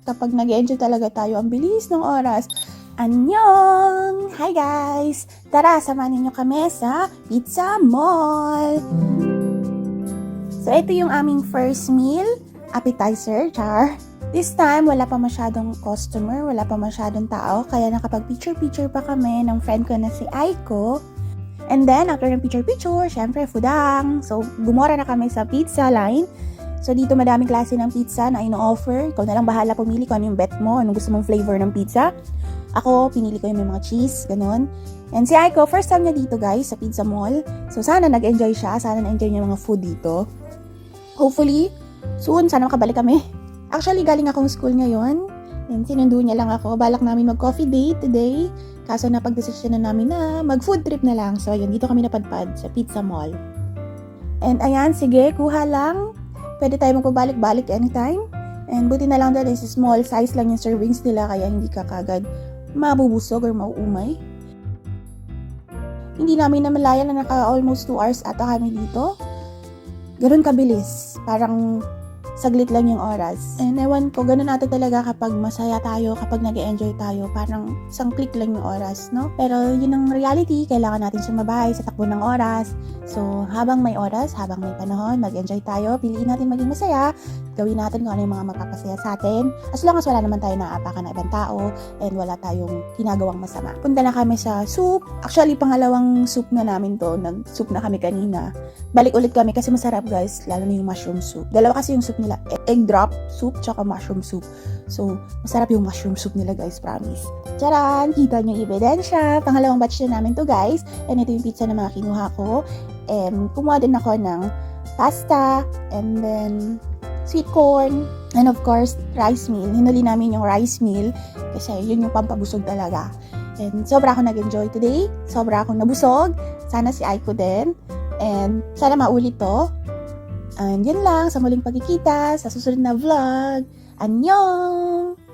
kapag nag-enjoy talaga tayo, ang bilis ng oras. Annyeong! Hi guys! Tara, samahan niyo kami sa Pizza Mall! So, ito yung aming first meal, appetizer, char. This time, wala pa masyadong customer, wala pa masyadong tao, kaya nakapag-picture-picture pa kami ng friend ko na si Aiko. And then, after ng picture-picture, syempre, foodang. So, gumora na kami sa pizza line. So, dito madaming klase ng pizza na ino-offer. Ikaw na lang bahala pumili kung ano yung bet mo, anong gusto mong flavor ng pizza. Ako, pinili ko yung may mga cheese, ganun. And si Aiko, first time niya dito guys, sa Pizza Mall. So, sana nag-enjoy siya, sana na-enjoy niya yung mga food dito. Hopefully, soon, sana makabalik kami. Actually, galing akong school ngayon. And sinundo niya lang ako. Balak namin mag-coffee date today. Kaso napag-desisyon na namin na mag-food trip na lang. So, ayun, dito kami napadpad sa Pizza Mall. And ayan, sige, kuha lang. Pwede tayo magpabalik-balik anytime. And buti na lang dahil is small size lang yung servings nila kaya hindi ka kagad mabubusog or mauumay. Hindi namin namalayan na naka almost 2 hours ata kami dito. Ganun kabilis. Parang saglit lang yung oras. And ewan ko, ganun natin talaga kapag masaya tayo, kapag nag-enjoy tayo, parang isang click lang yung oras, no? Pero yun ang reality, kailangan natin sumabay sa takbo ng oras. So, habang may oras, habang may panahon, mag-enjoy tayo, piliin natin maging masaya, gawin natin kung ano yung mga magpapasaya sa atin. As long as wala naman tayo naapakan na ibang tao, and wala tayong ginagawang masama. Punta na kami sa soup. Actually, pangalawang soup na namin to. Nag-soup na kami kanina. Balik ulit kami kasi masarap guys, lalo na yung mushroom soup. Dalawa kasi yung soup nila, egg drop soup tsaka mushroom soup. So, masarap yung mushroom soup nila guys, promise. Charan! Kita nyo yung ebidensya. Pangalawang batch na namin to guys. And ito yung pizza na mga kinuha ko. And kumuha din ako ng pasta, and then sweet corn, and of course, rice meal. Hinuli namin yung rice meal kasi yun yung pampabusog talaga. And sobra akong nag-enjoy today. Sobra akong nabusog. Sana si Aiko din. And sana maulit to. And yun lang, sa muling pagkikita, sa susunod na vlog. Annyeong!